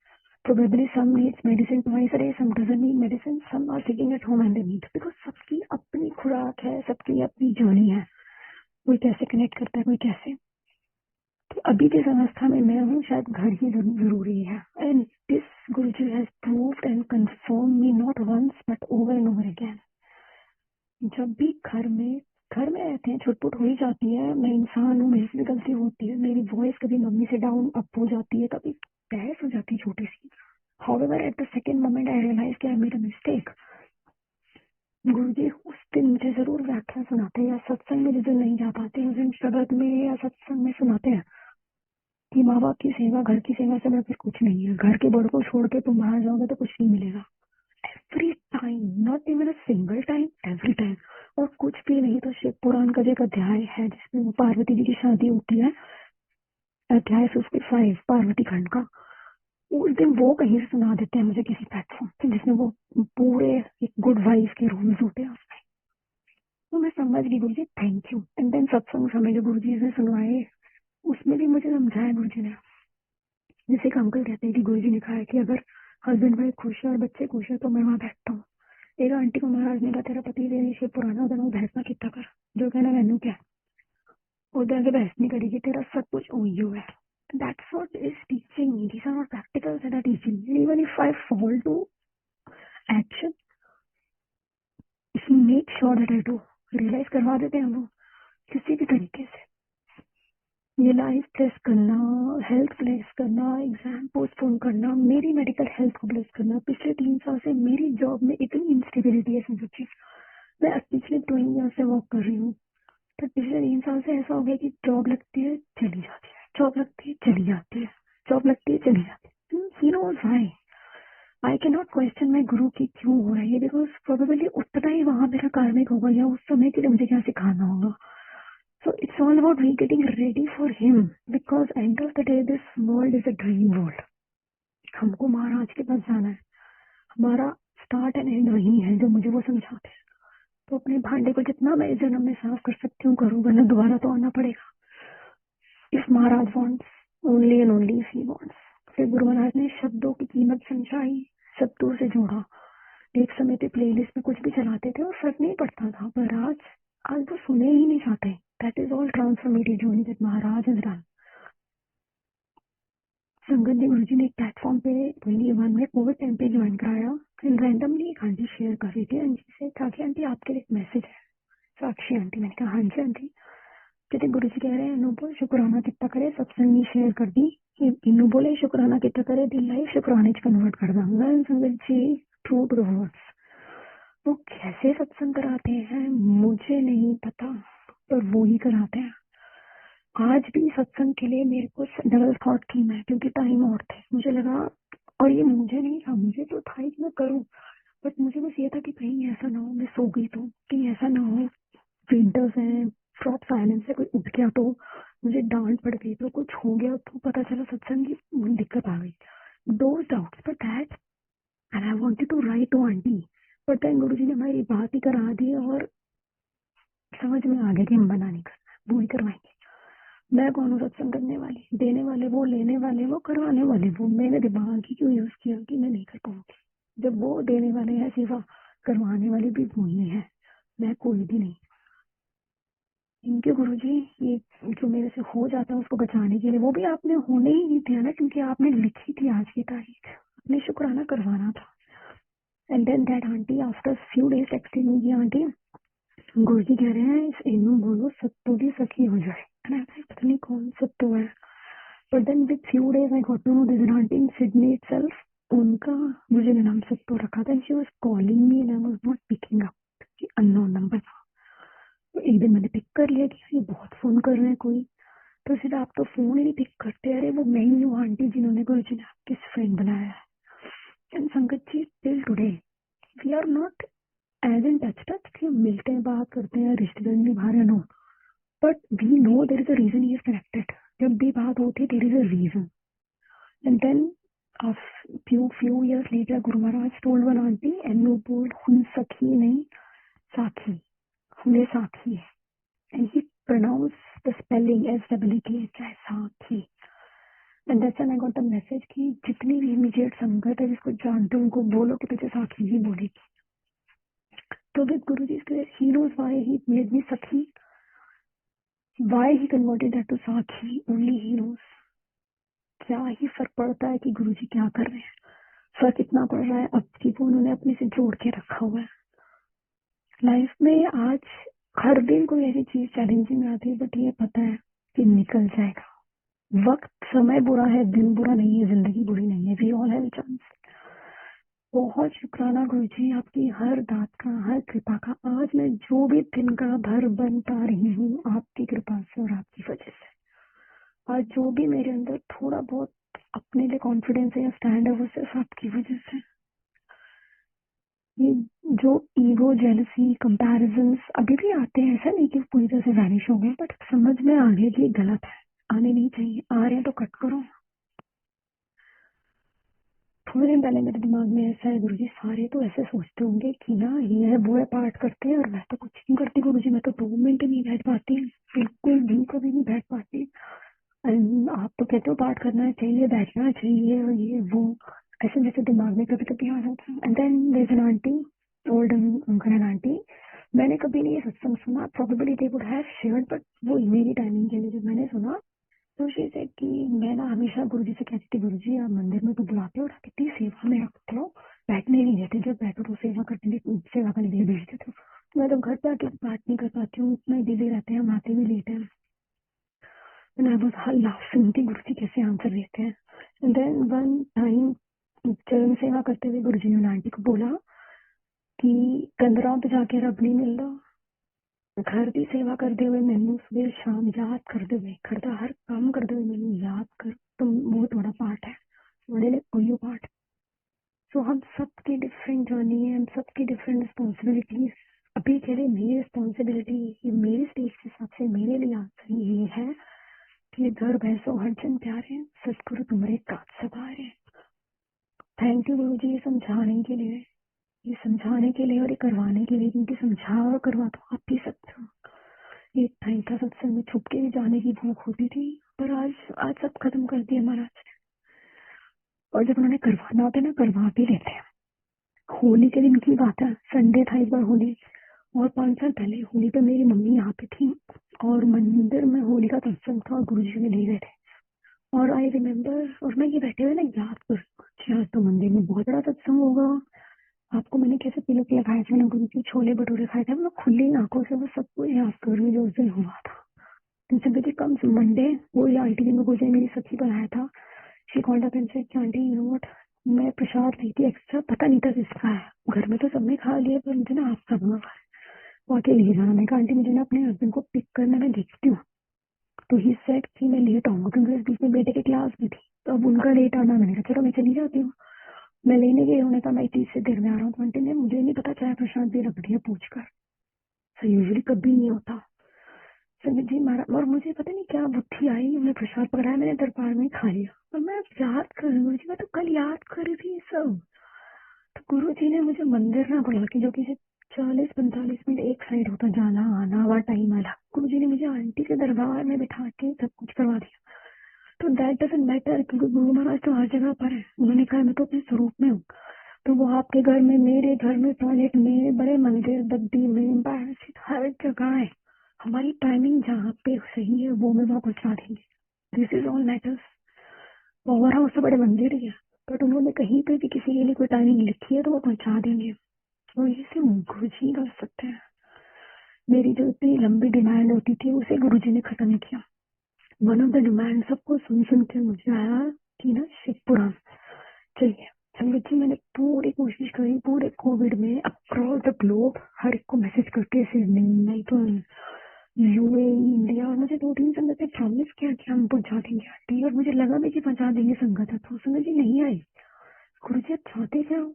Probably some needs medicine twice a day, some doesn't need medicine, some are sitting at home and they need, because सबकी अपनी खुराक है, सबकी अपनी journey है। कोई कैसे connect करता है, कोई कैसे। तो अभी जिस अवस्था में मैं हूँ शायद घर ही जरूरी है। And this Guruji has proved and confirm me not once but over and over again. जब भी घर में रहते हैं, छुटपुट हो ही जाती है। मैं इंसान हूँ, मेरी से भी गलती होती है। मेरी वॉइस कभी मम्मी से डाउन अप हो जाती है, कभी बहस हो जाती है छोटी सी। However, at the second moment I realized I made a mistake. गुरुजी उस दिन मुझे जरूर व्याख्या सुनाते हैं या सत्संग में जिस दिन नहीं जा पाते उस दिन शब्द में या सत्संग में सुनाते हैं कि माँ बाप की सेवा, घर की सेवा से बढ़कर कुछ नहीं है, घर के बड़ को छोड़ के तुम बाहर जाओगे तो कुछ नहीं मिलेगा। Every time, not even a single time, every time. और कुछ भी नहीं तो शिव पुराण का जो एक अध्याय है जिसमें पार्वती जी की शादी होती है, अध्याय 55 पार्वती खंड का, उस दिन वो कहीं से सुना देते हैं मुझे किसी प्लेटफॉर्म पे जिसमें वो पूरे एक गुड वाइफ के रूल्स होते हैं उसमें। तो मैं समझ गई गुरुजी, थैंक यू। एंड देन सत्संग समय जो गुरुजी ने सुनवाए उसमें भी मुझे समझाया गुरुजी ने। जैसे एक अंकल कहते हैं कि गुरुजी ने कहा है कि अगर हस्बैंड वाइफ खुश है और बच्चे खुश है तो मैं वहां बैठता हूँ। एक आंटी को महाराज ने कहा तेरा पति देवी शिव पुराना उधर भैंसना कितना कर, जो कहना मैनू क्या उधर आगे बहस नहीं करेगी, तेरा सब कुछ ओयो है। That's what is teaching me. These are not practicals that are teaching me. Even if I fall to action, he makes sure that I do. Realize करवा देते हैं वो किसी भी तरीके से। ये लाइफ प्लेस करना, हेल्थ प्लेस करना, एग्जाम पोस्टपोन करना, मेरी मेडिकल हेल्थ को प्लेस करना। पिछले 3 साल से मेरी जॉब में इतनी इंस्टेबिलिटी है समझिए। मैं पिछले 2 ईयर से वर्क कर रही हूँ, तो पिछले 3 साल से ऐसा हो गया कि जॉब लगती है चली जाती है, जॉब लगती है चली जाती है, जॉब लगती है चली जाती है। He knows why. I can not question my guru की क्यों हो रहा है ये, बिकॉज प्रोबेबली उतना ही वहां मेरा कार्मिक होगा या उस समय के लिए मुझे क्या सिखाना होगा। So it's all about we getting ready for him, because end of the day this world is a dream world. हमको महाराज के पास जाना है, हमारा स्टार्ट एंड एंड वही है जो मुझे वो समझाते हैं। तो अपने भांडे को जितना मैं इस जन्म में साफ कर सकती हूँ करूँ, वरना दोबारा तो आना पड़ेगा। If Maharaj wants only and only if he wants. फिर गुरु महाराज ने शब्दों की कीमत समझाई, शब्दों से जोड़ा। एक समय पे प्लेलिस्ट में कुछ भी चलाते थे और फर्क नहीं पड़ता था, पर आज वो सुने ही नहीं चाहते। That is all transformative journey that Maharaj is done. संगत जी गुरु जी ने एक प्लेटफॉर्म पे 21 में कोविड टाइम पे ज्वाइन कराया। फिर रैंडमली एक आंटी शेयर कर रही थी, आंटी से साक्षी आंटी आपके लिए एक मैसेज है। साक्षी आंटी, मैंने कहा हाँ जी आंटी। कहते गुरु जी कह रहे हैं इन्नू बोल शुक्राना कितना करे, सत्संग में शेयर कर दी। इन्नू बोले शुक्राना कितना करे, दिल लाइफ शुक्राने च कन्वर्ट कर दूंगा। संगत जी ट्रू टू द वर्ड्स, वो कैसे सत्संग कराते हैं मुझे नहीं पता, पर वो ही कराते हैं। आज भी सत्संग के लिए मेरे को डबल थॉट थी मैं, क्योंकि टाइम और थे। मुझे लगा, और ये मुझे नहीं था, मुझे तो था कि मैं करूं, बट मुझे बस ये था कि कहीं ऐसा ना हो मैं सो गई तो, कहीं ऐसा ना हो विंटर्स हैं, फ्रॉप साइलेंस से कोई उठ गया तो, मुझे डांट पड़ गई तो, कुछ हो गया तो, पता चला सत्संग की दिक्कत आ गई। Those doubts, but that and I wanted to write to aunty, but then Guruji ने हमारी बात ही करा दी और समझ में आ गया कि हम बना नहीं करना, वो ही करवाएंगे। मैं कौन हूँ सत्संग करने वाली, देने वाले वो, लेने वाले वो, करवाने वाले वो। मैंने दिमाग ही क्यों यूज किया कि मैं नहीं कर पाऊंगी, जब वो देने वाले हैं सेवा, करवाने वाले भी वही है, मैं कोई भी नहीं। इनके गुरुजी ये जो मेरे से हो जाता है उसको बचाने के लिए, वो भी आपने होने ही नहीं दिया ना, क्योंकि आपने लिखी थी आज की तारीख, आपने शुक्राना करवाना था। And then that aunty after few days texting me, aunty Guruji कह रहे हैं इस इन्नू बोलो सत्तू की सखी हो जाए। पता नहीं कौन सत्तू है, but then with few days I got to know this auntie in Sydney itself, उनका मुझे नाम सत्तू रखा था। she was calling me and I was not picking up, कि unknown number था। तो एक दिन मैंने पिक कर लिया कि ये बहुत फोन कर रहे हैं कोई, तो फिर आप तो फोन ही नहीं पिक करते, अरे वो मैं ही हूँ आंटी जिन्होंने गुरुजी ने आपके फ्रेंड बनाया है। एंड संगत जी till today we are not as in touch कि मिलते हैं, बात करते हैं, रिश्तेदार निभा रहे नो, but we know there is a reason he is connected. जब भी बात होती है there is a reason. And then a few years later Guru Maharaj told one auntie and no bold hun sakhi nahi sakhi, हुए साखी है, and he pronounced the spelling SWK साखी। and that's when I got the message कि जितनी भी immediate संगत है जिसको जानते हो उनको बोलो कि तुझे साखी ही बोलेगी। तो with Guruji's grace he knows why he made me sakhi, why he converted that to sakhi, only he knows। क्या ही फर्क पड़ता है कि गुरुजी क्या कर रहे हैं, फर्क इतना पड़ रहा है अब कि वो उन्होंने अपने से जोड़ के रखा हुआ है। लाइफ में आज हर दिन कोई ऐसी चीज चैलेंजिंग आती है, बट ये पता है कि निकल जाएगा। वक्त समय बुरा है, दिन बुरा नहीं है, जिंदगी बुरी नहीं है, वी ऑल हैव चांस। बहुत शुक्राना गुरुजी आपकी हर दात का, हर कृपा का। आज मैं जो भी दिन का भर बन पा रही हूँ आपकी कृपा से और आपकी वजह से। आज जो भी मेरे अंदर थोड़ा बहुत अपने लिए कॉन्फिडेंस है या स्टैंड है वो सिर्फ आपकी वजह से। ये जो ईगो, जेलसी, कंपैरिजंस अभी भी आते हैं, ऐसा नहीं कि पूरी तरह से वैनिश हो गए, बट समझ में आ गया कि ये गलत है, आने नहीं चाहिए। आ रहे हैं तो कट करो। थोड़े दिन पहले मेरे दिमाग में ऐसा है गुरुजी, सारे तो ऐसे सोचते होंगे कि ना ये है वो है, पाठ करते हैं, और मैं तो कुछ नहीं करती गुरुजी, मैं तो 2 मिनट नहीं बैठ पाती, बिल्कुल भी कभी नहीं बैठ पाती। आप तो कहते हो पाठ करना चाहिए, बैठना चाहिए, और ये वो ऐसे जैसे दिमाग में कभी कभी आ जाता है। And then there an aunty, old uncle and aunty, मैंने कभी नहीं ये सत्संग सुना, probably they would have shared, but वो मेरी टाइमिंग के लिए जब मैंने सुना तो शी सेड कि मैं ना हमेशा गुरुजी से कहती थी, गुरुजी आप मंदिर में तो बुलाते हो और कितनी सेवा में रखते हो, बैठने नहीं देते, जब बैठो तो सेवा करने सेवा करने के लिए भेज देते हो। तो मैं तो घर पे आके पाठ नहीं कर पाती हूँ, इतना बिजी रहते हैं, हम आते भी लेट है। एंड आई वाज लाफिंग कि गुरुजी कैसे आंसर देते हैं। एंड देन वन टाइम चरण सेवा करते हुए गुरुजी ने आंटी को बोला कि कंदरा पे जाके रब नहीं मिलता, घर की सेवा करते हुए मैनू सुबह शाम याद करते हुए, करता हर काम करते हुए मैनू याद कर, तुम बहुत बड़ा पार्ट है, बड़े लिए कोई पार्ट। सो हम सबकी डिफरेंट जर्नी है, हम सबकी डिफरेंट रिस्पॉन्सिबिलिटीज। अभी के लिए मेरी रिस्पॉन्सिबिलिटी, मेरे स्टेज के हिसाब से मेरे लिए आंसर ये है कि घर भैंसों हर जन प्यारे हैं, सतगुरु तुम्हारे काज सवार है। थैंक यू गुरु जी, ये समझाने के लिए, ये समझाने के लिए और ये करवाने के लिए, क्योंकि समझा और करवा तो आप ही सकते हो। ये टाइम था सत्संग में छुप के भी जाने की भूख होती थी, पर आज आज सब खत्म कर दिया महाराज। और जब उन्होंने करवाना होता है ना, करवा भी लेते हैं। होली के दिन की बात है, संडे था इस बार होली, और 5 साल पहले होली पे मेरी मम्मी यहाँ पे थी और मंदिर में होली का सत्संग था और गुरुजी ने ले गए थे। और आई रिमेम्बर, और मैं ये बैठे हुए ना याद कर, अच्छा आज तो मंदिर में बहुत बड़ा सत्संग होगा। आपको मैंने कैसे तिलक लगाए थे, मैंने गुरु की छोले भटूरे खाए थे, मैं खुली आंखों से वो सबको याद कर रही हूँ जो उस दिन हुआ था। मुझे कम मंडे वो आंटी ने मुझे मेरी सखी बनाया था। She called up and said aunty you know what, मैं प्रसाद ली थी एक्स्ट्रा, पता नहीं था किसका है, घर में तो सबने खा लिया पर मुझे ना आपका मंगा वो आके ले जाना। मैं कहा आंटी मुझे ना अपने हस्बैंड को पिक करना, मैं देखती हूँ। तो ही सेड कि मैं लेट आऊंगा क्योंकि इस बीच में बेटे की क्लास भी थी, तो अब उनका लेट आना, मैंने कहा चलो मैं चली जाती हूँ। मैं लेने गई, उन्होंने कहा मैं 30 से देर में आ रहा हूँ। तो आंटी ने मुझे नहीं पता चाय प्रसाद भी रख दिया पूछ कर, यूजली कभी नहीं होता। संगत जी मारा, और मुझे पता नहीं क्या बुद्धि आई, मैं प्रसाद पकड़ाया, मैंने दरबार में खा लिया। और मैं याद कर रही हूँ, मैं तो कल याद कर रही थी ये सब। तो गुरु जी ने मुझे मंदिर ना बुला के, जो कि 40-45 मिनट एक साइड होता जाना आना, वहाँ टाइम अलग, गुरु जी ने मुझे आंटी के दरबार में बिठा के सब कुछ करवा दिया। तो दैट डजंट मैटर, क्योंकि गुरु महाराज तो हर जगह पर है। उन्होंने कहा मैं तो अपने स्वरूप में हूँ, तो वो आपके घर में, मेरे घर में, टॉयलेट में, बड़े मंदिर, बद्दी में, बाहर हर जगह है। हमारी टाइमिंग जहाँ पे सही है वो मैं वहाँ पहुँचा देंगे। This is all matters. Power house तो बड़े मंदिर ही है, बट उन्होंने कहीं पे भी किसी के लिए कोई टाइमिंग लिखी है तो वो पहुँचा देंगे। और ये सिर्फ गुरु जी कर सकते हैं। मेरी जो इतनी लंबी डिमांड होती थी उसे गुरु जी ने खत्म किया। वन ऑफ द डिमांड सबको सुन सुन के मुझे आया कि ना शिव पुराण चाहिए। संगत जी मैंने पूरी कोशिश करी, पूरे कोविड में अक्रॉस द ग्लोब हर एक को मैसेज करके, सिडनी, मेलबर्न, यूएई, इंडिया, और मुझे 2-3 संगत ने प्रॉमिस किया कि हम पहुंचा देंगे आंटी, और मुझे लगा भी कि पहुंचा देंगे संगत है, तो संगत जी नहीं आई। गुरु जी आप चाहते क्या?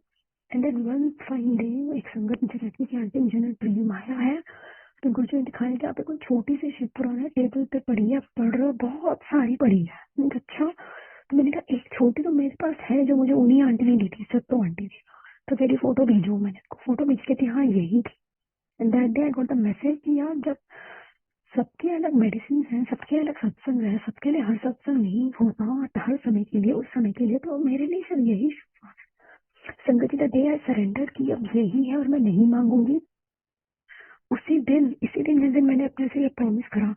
And then one fine day एक संगत मुझे कहती है कि आंटी मुझे ना ड्रीम आया है, तो गुरु जी ने दिखाया कि आप कोई छोटी सी शिव पुराण है, टेबल पे पड़ी है, पढ़ रहे हो, बहुत सारी पड़ी है। मैंने कहा अच्छा, तो मैंने कहा एक छोटी तो मेरे पास है जो मुझे उन्हीं आंटी ने दी थी, सब तो आंटी थी, तो मेरी फोटो भेजो। मैंने फोटो भेज के थी, हाँ यही थी। And that day I got the message कि यार जब सबके अलग मेडिसिन है, सबके अलग सत्संग है, सबके लिए हर सत्संग नहीं होता हर समय के लिए, उस समय के लिए, तो मेरे लिए सिर्फ यही संगति द डे आई सरेंडर की अब यही है और मैं नहीं मांगूंगी। उसी दिन, इसी दिन जिस दिन मैंने अपने से ये प्रॉमिस करा,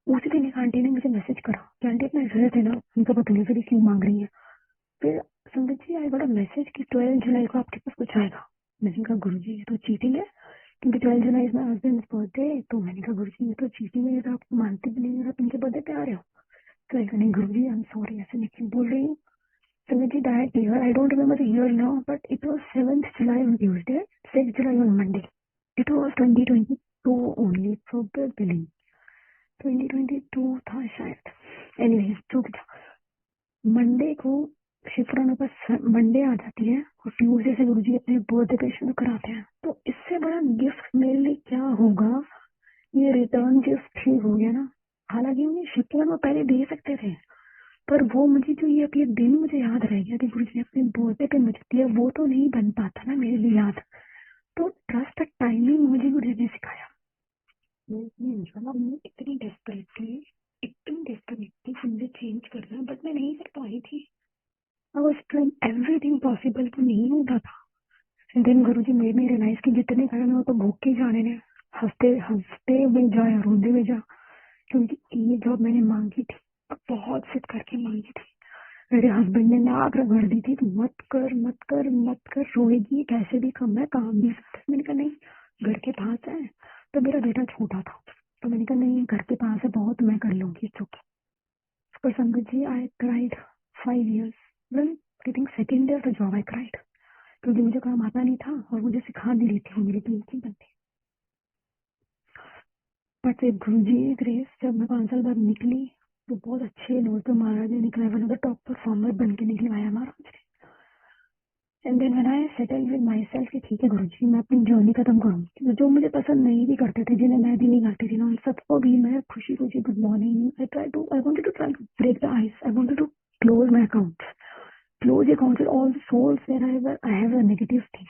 उसी दिन एक आंटी ने मुझे मैसेज करा कि आंटी अपना एड्रेस देना, उनका पता नहीं फिर क्यों मांग रही है। फिर संगत जी आई बड़ा मैसेज कि 12 जुलाई को आपके पास कुछ आएगा। मैंने कहा गुरु जी ये तो चीटिंग है, क्योंकि 12 जुलाई इज माई हस्बैंड बर्थडे। तो मैंने कहा गुरु जी ये तो चीटिंग है, ये तो आप मानते भी नहीं, आप इनके बर्थडे पे आ रहे हो। तो नहीं गुरु जी आई एम सॉरी, ऐसे नहीं बोल रही हूँ। Sanjay that year, I don't remember the year now, but it was 7th July on Tuesday, 6th July on Monday. It was 2022 only, probably. 2022 था शायद. Anyway, जो भी था. मंडे को शिफ्राना पर मंडे आ जाती है और ट्यूसडे से गुरुजी अपने बर्थडे पे शुरू कराते हैं. तो इससे बड़ा गिफ्ट मेरे लिए क्या होगा. ये रिटर्न गिफ्ट ही हो गया ना. हालांकि उन्हें शिफ्राना वो पहले दे सकते थे, पर वो मुझे जो ये अब ये दिन मुझे याद रह गया कि गुरुजी ने अपने बर्थडे पे मुझे दिया, वो तो नहीं बन पाता ना मेरे लिए याद. तो ट्रस्ट टाइमिंग मुझे गुरुजी ने सिखाया. मैं इतनी डेस्परेट थी, एकदम डेस्परेट थी कि मुझे चेंज करना, बट मैं नहीं कर पा रही थी. I was trying everything possible, तो नहीं होता था. And then गुरुजी मेरे में रियलाइज की जितने कारण हो तो भूख के जाने ने, हंसते हंसते में जा या रोते में जा, क्योंकि ये जॉब मैंने मांगी थी, बहुत सिद्ध करके मांगी थी. मेरे हस्बैंड ने नाक रगड़ दी थी, मत कर मत कर मत कर, रोएगी कैसे भी, कम है काम भी. मैंने कहा नहीं, घर के पास है. तो मेरा बेटा छोटा था, तो मैंने कहा नहीं, घर के पास है, बहुत मैं कर लूंगी. चुप. पर संगत जी, I cried 5 years. Well, I think second year the job I cried, क्योंकि मुझे काम आता नहीं था और मुझे सिखा भी रही थी वो मेरी टीम की बंदी. बट फिर गुरुजी ग्रेस, जब मैं 5 साल बाद निकली तो बहुत अच्छे नोट पे महाराज ने निकला, one of the top performer बन के निकलवाया महाराज ने. And then when I settle with my self कि ठीक है गुरुजी, मैं अपनी जर्नी खत्म करूंगी. जो मुझे पसंद नहीं भी करते थे, जिन्हें मैं भी नहीं करती थी ना, उन सबको भी मैं खुशी खुशी good morning. I wanted to try to break the ice. I wanted to close my accounts, close accounts with all the souls where I have a negative thing.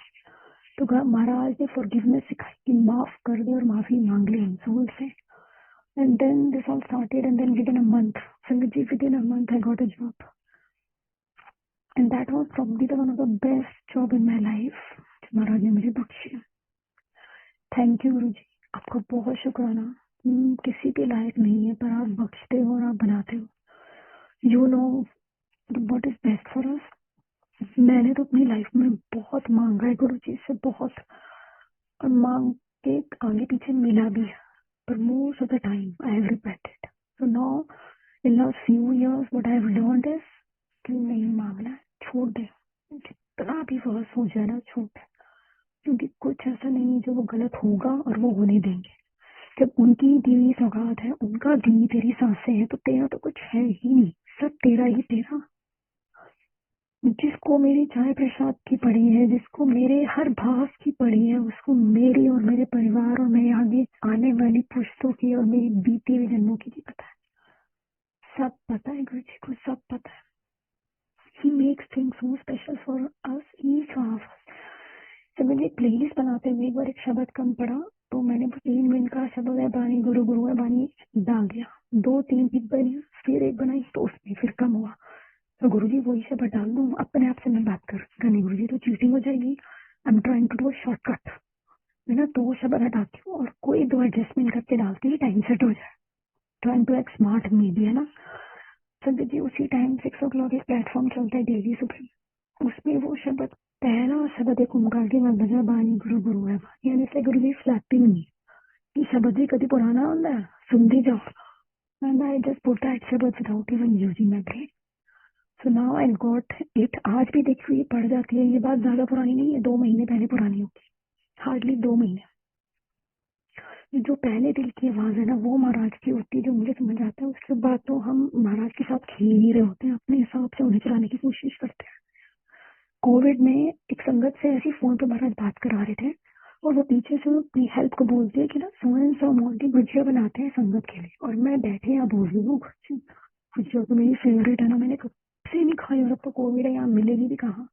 तो महाराज ने फॉरगिवनेस सिखाई कि माफ कर दे और माफी मांग ले उन सोल से. And then this all started, and then within a month, संगत जी, within a month I got a job. And that was probably the one of the best job in my life Maharaj ने मुझे Bakshi. Thank you गुरुजी, आपका बहुत शुक्राना. किसी के लायक नहीं है, पर आप बख्शते हो और आप बनाते हो. You know what is best for us. मैंने तो अपनी लाइफ में बहुत मांगा है गुरु जी से, बहुत, और मांग के आगे पीछे मिला भी है, पर most of the time I have regretted. So now in last few years what I have learned is कि नहीं मांगना है, छोड़ दे. जितना भी वर्ष हो जाए ना, छोड़ दे, क्योंकि कुछ ऐसा नहीं है जो वो गलत होगा और वो होने देंगे. जब उनकी दी हुई सौगात है, उनका दी तेरी सांसें हैं, तो तेरा तो कुछ है ही नहीं, सब तेरा ही तेरा. जिसको मेरी चाय प्रसाद की पड़ी है, जिसको मेरे हर भाव की पड़ी है, उसको मेरी और मेरे परिवार और मेरे आगे आने वाली पुश्तों की और मेरी बीती हुई जन्मों की भी पता है. सब पता है गुरु जी को, सब पता है. He makes things so special for us, each one of us. जब मैंने प्लेलिस्ट बनाते हुए एक बार एक शब्द कम पड़ा, तो मैंने 3 मिनट का शब्द है बानी, गुरु गुरु है बानी डाल दिया. 2-3 हिट बनी, फिर एक बनाई तो उसमें फिर कम हुआ. तो गुरुजी वही से डाल दूं, अपने आप से मैं बात कर नहीं गुरुजी, तो चीटिंग हो जाएगी. I am trying to do shortcut. मैं ना 2 शब्द हटाती हूँ और कोई 2 एडजस्टमेंट करके डालती हूँ, टाइम सेट हो जाए. ट्राइंग टू एक स्मार्ट मीडिया ना. संजय जी, उसी टाइम 6 o'clock एक प्लेटफॉर्म चलता है डेली सुबह, उसमें वो शब्द, पहला शब्द एक ओमकार के बाद बजा बानी गुरु गुरु है बानी. यानी इसलिए गुरुजी फ्लैटिंग नहीं कि शब्द ही कभी पुराना होता है, सुनती जाओ. And I just put that शब्द without even using my brain. So now I got it. आज भी देखी हुई पढ़ जाती है. ये बात ज्यादा पुरानी नहीं है, 2 महीने पहले पुरानी होगी, हार्डली 2 महीने. जो पहले दिल की आवाज है ना, वो महाराज की होती है, जो मुझे समझ आता है. उसके बाद तो हम महाराज के साथ खेल ही रहे होते हैं, अपने हिसाब से उन्हें चलाने की कोशिश करते हैं. कोविड में एक संगत से ऐसी फोन पे महाराज बात करा रहे थे, और वो पीछे से अपनी हेल्प को बोलते हैं कि ना सो एंड सो अमाउंट की गुजिया बनाते हैं संगत के लिए, और मैं बैठे यहाँ बोल रही हूँ गुजिया तो मेरी फेवरेट है ना, मैंने कब से नहीं खाई, और अब तो कोविड है, यहाँ मिलेगी भी कहाँ.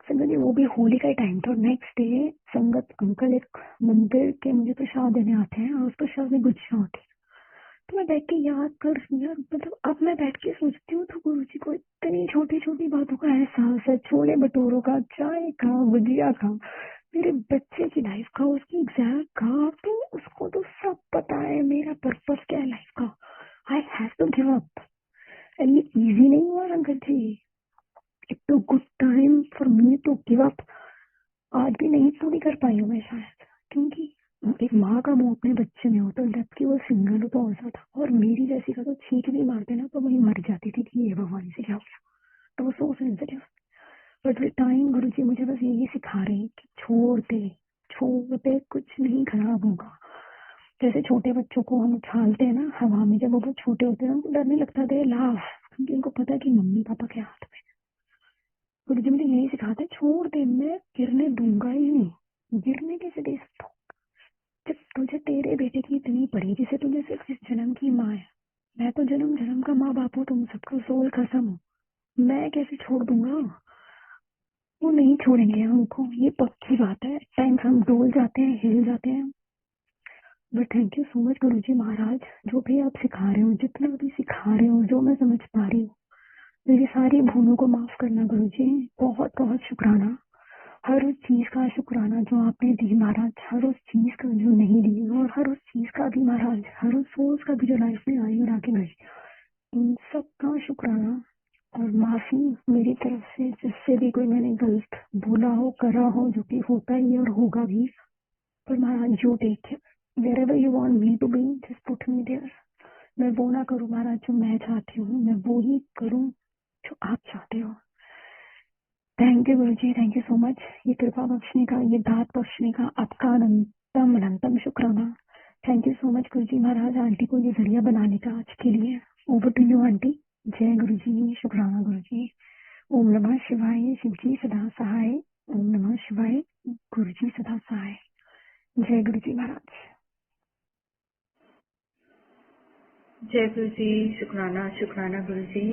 संगत जी, वो भी होली का टाइम था. नेक्स्ट डे संगत अंकल एक मंदिर के मुझे प्रसाद देने आते हैं, और उस प्रसाद में गुजिया होती है. तो मैं बैठ के याद कर रही हूँ, मतलब अब मैं बैठ के सोचती हूँ तो गुरु जी को इतनी छोटी छोटी बातों का एहसास है. छोले भटूरों का, चाय का, गुजिया का, मेरे बच्चे की लाइफ का, उसकी एग्जाम का, तो उसको तो सब पता है मेरा पर्पस क्या है लाइफ का. I have to give up. And ये इजी नहीं हुआ संगत जी. It too good time for me to give up. आज भी नहीं पूरी कर पाई हूँ मैं शायद, क्योंकि एक माँ का मुंह अपने बच्चे में हो, तो जबकि वो सिंगल हो तो और था, और मेरी जैसी का तो छींक भी मारते ना तो वही मर जाती थी कि ये भगवान से क्या हो गया. तो वो so sensitive. But with time Guruji मुझे बस यही सिखा रहे हैं कि छोड़ दे, कुछ नहीं खराब होगा। जैसे छोटे बच्चों को हम उछालते हैं ना हवा में, जब वो बहुत छोटे होते हैं उनको डर नहीं लगता, दे लाफ, क्योंकि उनको पता है कि मम्मी पापा के हाथ में। गुरुजी मुझे यही सिखाते हैं, छोड़ दे, मैं गिरने दूंगा ही नहीं। गिरने कैसे दे सकता हूँ जब तुझे तेरे बेटे की इतनी पड़ी, जिसे तुझे सिर्फ इस जन्म की माँ है। मैं तो जन्म जन्म का माँ बाप हूँ, तुम सबका सोल कसम हो, मैं कैसे छोड़ दूंगा। वो नहीं छोड़ेंगे हमको, ये पक्की बात है। टाइम्स हम डोल जाते हैं, हिल जाते हैं, but thank you so much Guruji Maharaj, जो भी आप सिखा रहे हो, जितना भी सिखा रहे हो, जो मैं समझ पा रही हूँ। मेरी सारी भूलों को माफ करना गुरुजी, बहुत बहुत शुक्राना। हर उस चीज का शुक्राना जो आपने दी महाराज, हर उस चीज का जो नहीं दी, और हर उस चीज का भी महाराज, हर उस सोल्स का भी जो लाइफ में आई और आगे गई, उन सब का शुक्राना। और माफी मेरी तरफ से जिससे भी कोई मैंने गलत बोला हो, करा हो, जो कि होता ही है और होगा भी। पर Maharaj you take care, wherever you want me to be, just put me there। मैं वो ना करूँ महाराज जो मैं चाहती हूँ, मैं वो ही करूँ जो आप चाहते हो। Thank you Guruji, thank you so much. ये कृपा बख्शने का, ये दात बख्शने का आपका अनंतम अनंतम शुक्राना। Thank you so much Guruji Maharaj, aunty को ये जरिया बनाने का आज के लिए। Over to you aunty. जय गुरुजी, शुक्राना गुरुजी। ओम नमः शिवाय, शिवजी सदा सहाय। ओम नमः शिवाय, गुरुजी सदा सहाय। जय गुरुजी महाराज। जय गुरु जी, शुक्राना शुक्राना गुरु जी।